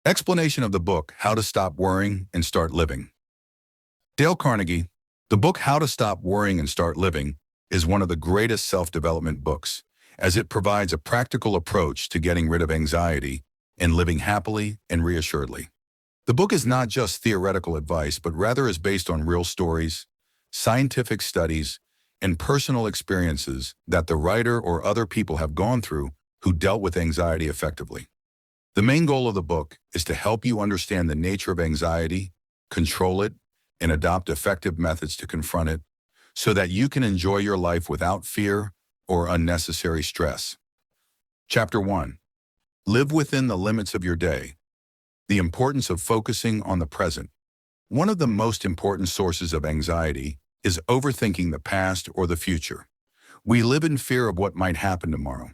Explanation of the book, How to Stop Worrying and Start Living. Dale Carnegie, the book How to Stop Worrying and Start Living is one of the greatest self-development books, as it provides a practical approach to getting rid of anxiety and living happily and reassuredly. The book is not just theoretical advice, but rather is based on real stories, scientific studies, and personal experiences that the writer or other people have gone through who dealt with anxiety effectively. The main goal of the book is to help you understand the nature of anxiety, control it, and adopt effective methods to confront it so that you can enjoy your life without fear or unnecessary stress. Chapter 1. Live within the limits of your day. The importance of focusing on the present. One of the most important sources of anxiety is overthinking the past or the future. We live in fear of what might happen tomorrow,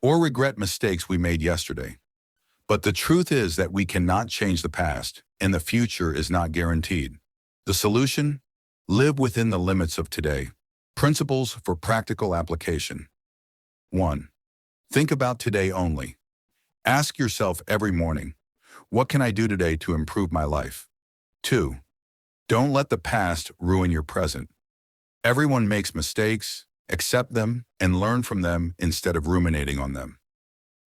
or regret mistakes we made yesterday. But the truth is that we cannot change the past, and the future is not guaranteed. The solution? Live within the limits of today. Principles for practical application. 1. Think about today only. Ask yourself every morning, what can I do today to improve my life? 2. Don't let the past ruin your present. Everyone makes mistakes, accept them, and learn from them instead of ruminating on them.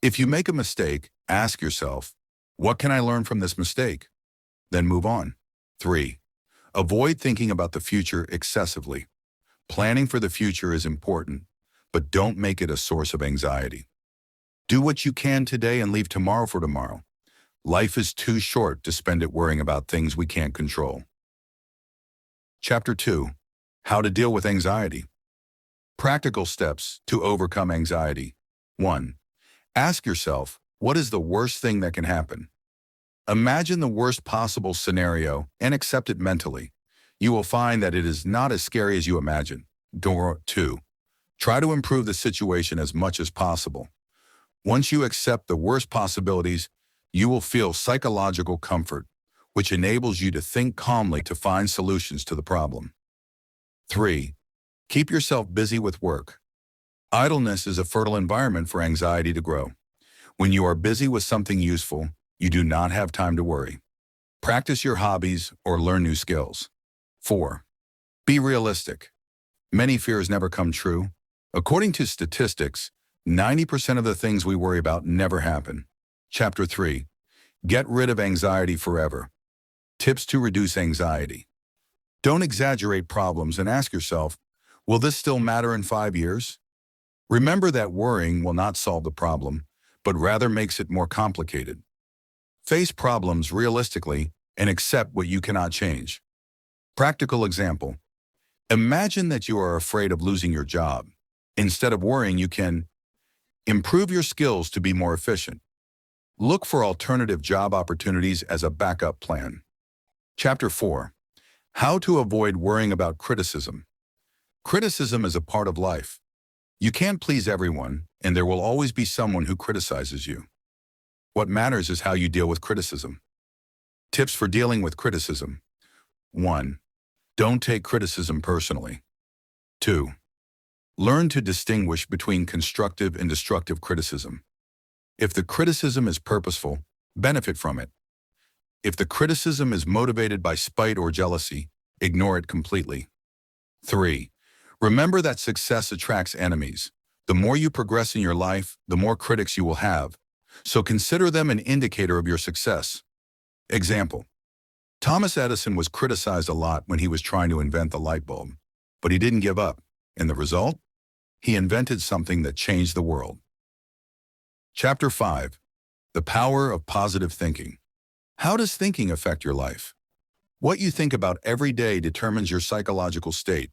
If you make a mistake, ask yourself, what can I learn from this mistake? Then move on. 3. Avoid thinking about the future excessively. Planning for the future is important, but don't make it a source of anxiety. Do what you can today and leave tomorrow for tomorrow. Life is too short to spend it worrying about things we can't control. Chapter 2. How to deal with anxiety. Practical steps to overcome anxiety. 1. Ask yourself, what is the worst thing that can happen? Imagine the worst possible scenario and accept it mentally. You will find that it is not as scary as you imagine. 2. Try to improve the situation as much as possible. Once you accept the worst possibilities, you will feel psychological comfort, which enables you to think calmly to find solutions to the problem. 3. Keep yourself busy with work. Idleness is a fertile environment for anxiety to grow. When you are busy with something useful, you do not have time to worry. Practice your hobbies or learn new skills. 4. Be realistic. Many fears never come true. According to statistics, 90% of the things we worry about never happen. Chapter 3. Get rid of anxiety forever. Tips to reduce anxiety. Don't exaggerate problems and ask yourself, will this still matter in 5 years? Remember that worrying will not solve the problem, but rather makes it more complicated. Face problems realistically and accept what you cannot change. Practical example. Imagine that you are afraid of losing your job. Instead of worrying, you can improve your skills to be more efficient. Look for alternative job opportunities as a backup plan. Chapter 4. How to avoid worrying about criticism. Criticism is a part of life. You can't please everyone, and there will always be someone who criticizes you. What matters is how you deal with criticism. Tips for dealing with criticism. 1. Don't take criticism personally. 2. Learn to distinguish between constructive and destructive criticism. If the criticism is purposeful, benefit from it. If the criticism is motivated by spite or jealousy, ignore it completely. 3. Remember that success attracts enemies. The more you progress in your life, the more critics you will have. So consider them an indicator of your success. Example. Thomas Edison was criticized a lot when he was trying to invent the light bulb, but he didn't give up. And the result? He invented something that changed the world. Chapter 5. The power of positive thinking. How does thinking affect your life? What you think about every day determines your psychological state.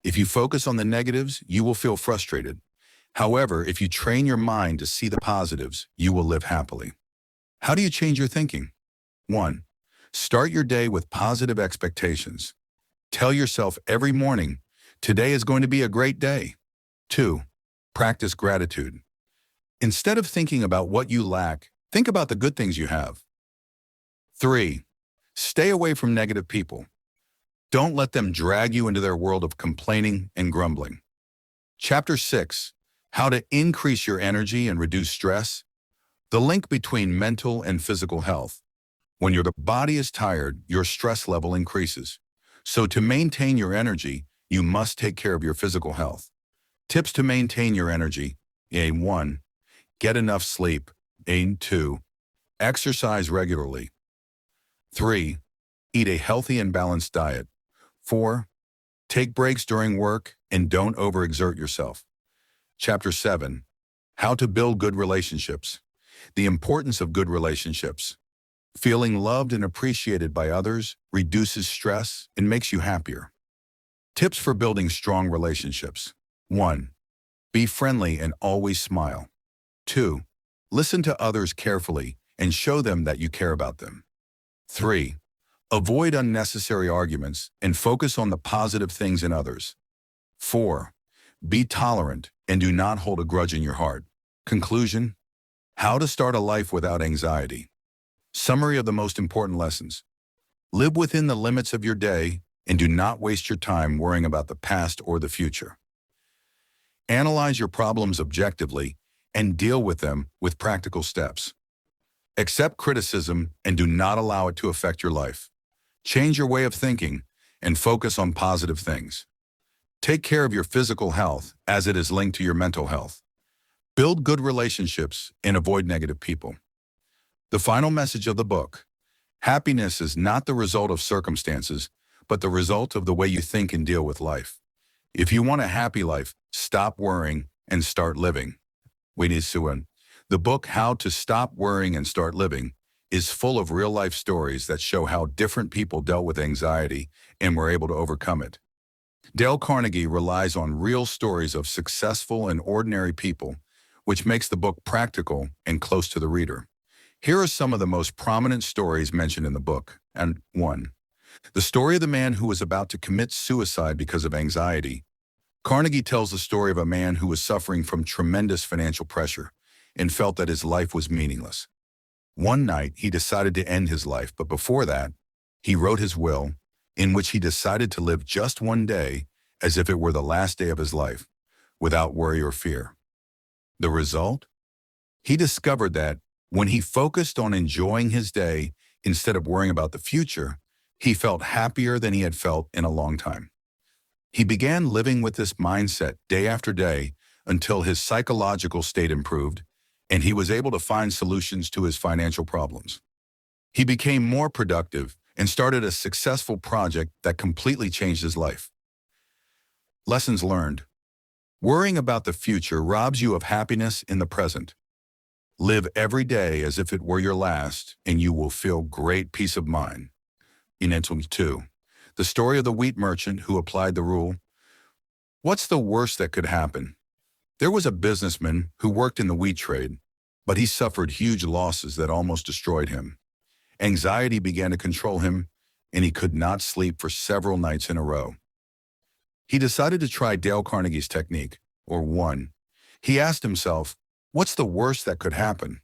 If you focus on the negatives, you will feel frustrated. However, if you train your mind to see the positives, you will live happily. How do you change your thinking? 1. Start your day with positive expectations. Tell yourself every morning, today is going to be a great day. 2. Practice gratitude. Instead of thinking about what you lack, think about the good things you have. 3. Stay away from negative people. Don't let them drag you into their world of complaining and grumbling. Chapter 6. How to increase your energy and reduce stress. The link between mental and physical health. When your body is tired, your stress level increases. So to maintain your energy, you must take care of your physical health. Tips to maintain your energy. A1. Get enough sleep. A2. Exercise regularly. 3. Eat a healthy and balanced diet. 4. Take breaks during work and don't overexert yourself. Chapter 7. How to build good relationships. The importance of good relationships. Feeling loved and appreciated by others reduces stress and makes you happier. Tips for building strong relationships. 1. Be friendly and always smile. 2. Listen to others carefully and show them that you care about them. 3. Avoid unnecessary arguments and focus on the positive things in others. 4. Be tolerant and do not hold a grudge in your heart. Conclusion: how to start a life without anxiety. Summary of the most important lessons. Live within the limits of your day and do not waste your time worrying about the past or the future. Analyze your problems objectively and deal with them with practical steps. Accept criticism and do not allow it to affect your life. Change your way of thinking and focus on positive things. Take care of your physical health as it is linked to your mental health. Build good relationships and avoid negative people. The final message of the book: happiness is not the result of circumstances, but the result of the way you think and deal with life. If you want a happy life, stop worrying and start living. The book How to Stop Worrying and Start Living is full of real-life stories that show how different people dealt with anxiety and were able to overcome it. Dale Carnegie relies on real stories of successful and ordinary people, which makes the book practical and close to the reader. Here are some of the most prominent stories mentioned in the book. And 1. The story of the man who was about to commit suicide because of anxiety. Carnegie tells the story of a man who was suffering from tremendous financial pressure and felt that his life was meaningless. One night, he decided to end his life, but before that, he wrote his will, in which he decided to live just one day as if it were the last day of his life, without worry or fear. The result? He discovered that when he focused on enjoying his day instead of worrying about the future, he felt happier than he had felt in a long time. He began living with this mindset day after day until his psychological state improved and he was able to find solutions to his financial problems. He became more productive and started a successful project that completely changed his life. Lessons learned. Worrying about the future robs you of happiness in the present. Live every day as if it were your last, and you will feel great peace of mind. 2. The story of the wheat merchant who applied the rule. What's the worst that could happen? There was a businessman who worked in the wheat trade, but he suffered huge losses that almost destroyed him. Anxiety began to control him, and he could not sleep for several nights in a row. He decided to try Dale Carnegie's technique, or 1. He asked himself, what's the worst that could happen?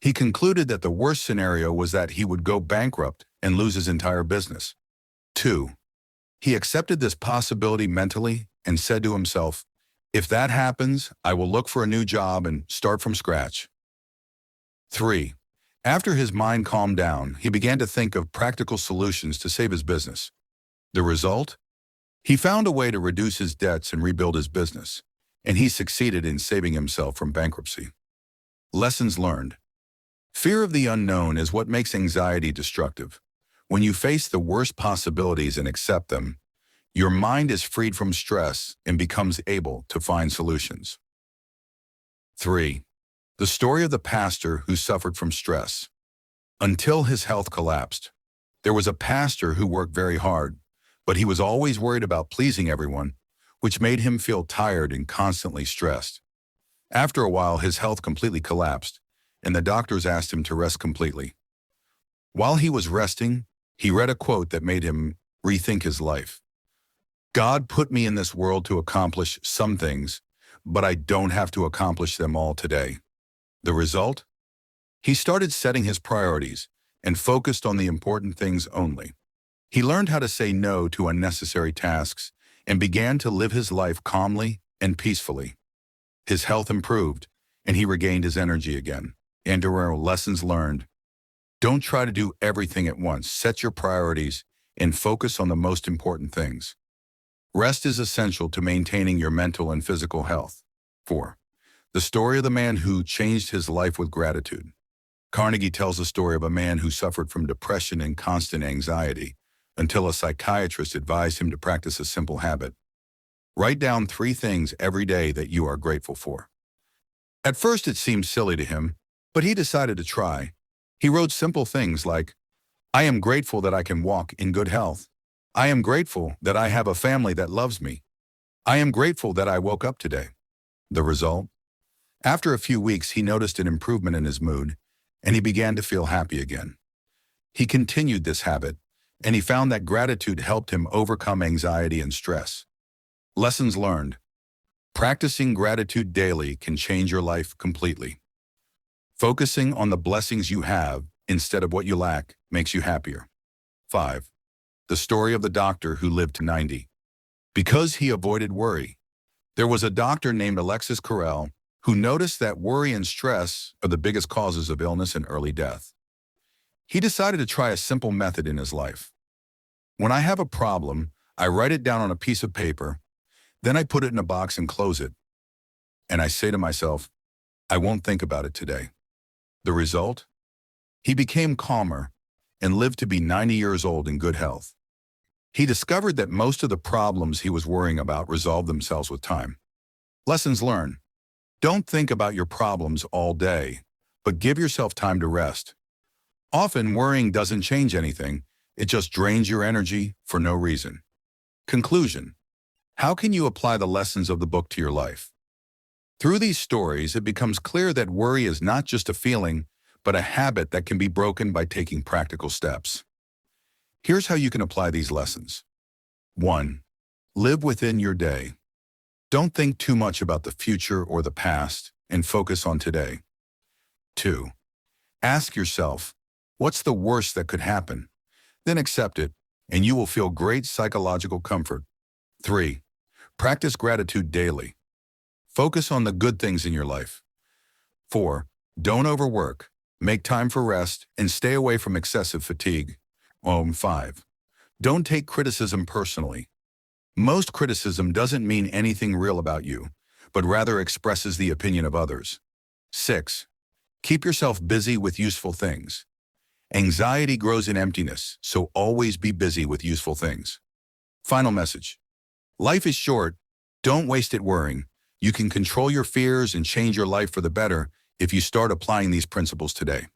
He concluded that the worst scenario was that he would go bankrupt and lose his entire business. 2. He accepted this possibility mentally and said to himself, if that happens, I will look for a new job and start from scratch. 3. After his mind calmed down, he began to think of practical solutions to save his business. The result? He found a way to reduce his debts and rebuild his business, and he succeeded in saving himself from bankruptcy. Lessons learned. Fear of the unknown is what makes anxiety destructive. When you face the worst possibilities and accept them, your mind is freed from stress and becomes able to find solutions. 3. The story of the pastor who suffered from stress. Until his health collapsed, there was a pastor who worked very hard, but he was always worried about pleasing everyone, which made him feel tired and constantly stressed. After a while, his health completely collapsed, and the doctors asked him to rest completely. While he was resting, he read a quote that made him rethink his life. God put me in this world to accomplish some things, but I don't have to accomplish them all today. The result? He started setting his priorities and focused on the important things only. He learned how to say no to unnecessary tasks and began to live his life calmly and peacefully. His health improved, and he regained his energy again. And there were lessons learned. Don't try to do everything at once. Set your priorities and focus on the most important things. Rest is essential to maintaining your mental and physical health. 4. The story of the man who changed his life with gratitude. Carnegie tells the story of a man who suffered from depression and constant anxiety until a psychiatrist advised him to practice a simple habit. Write down 3 things every day that you are grateful for. At first it seemed silly to him, but he decided to try. He wrote simple things like, I am grateful that I can walk in good health. I am grateful that I have a family that loves me. I am grateful that I woke up today. The result? After a few weeks, he noticed an improvement in his mood, and he began to feel happy again. He continued this habit, and he found that gratitude helped him overcome anxiety and stress. Lessons learned. Practicing gratitude daily can change your life completely. Focusing on the blessings you have instead of what you lack makes you happier. 5. The story of the doctor who lived to 90. Because he avoided worry. There was a doctor named Alexis Carrel who noticed that worry and stress are the biggest causes of illness and early death. He decided to try a simple method in his life. When I have a problem, I write it down on a piece of paper, then I put it in a box and close it. And I say to myself, I won't think about it today. The result? He became calmer and lived to be 90 years old in good health. He discovered that most of the problems he was worrying about resolved themselves with time. Lessons learned. Don't think about your problems all day, but give yourself time to rest. Often worrying doesn't change anything, it just drains your energy for no reason. Conclusion. How can you apply the lessons of the book to your life? Through these stories, it becomes clear that worry is not just a feeling, but a habit that can be broken by taking practical steps. Here's how you can apply these lessons. 1. Live within your day. Don't think too much about the future or the past and focus on today. 2. Ask yourself, what's the worst that could happen? Then accept it, and you will feel great psychological comfort. 3. Practice gratitude daily. Focus on the good things in your life. 4. Don't overwork. Make time for rest and stay away from excessive fatigue. 5. Don't take criticism personally. Most criticism doesn't mean anything real about you, but rather expresses the opinion of others. 6. Keep yourself busy with useful things. Anxiety grows in emptiness, so always be busy with useful things. Final message. Life is short. Don't waste it worrying. You can control your fears and change your life for the better if you start applying these principles today.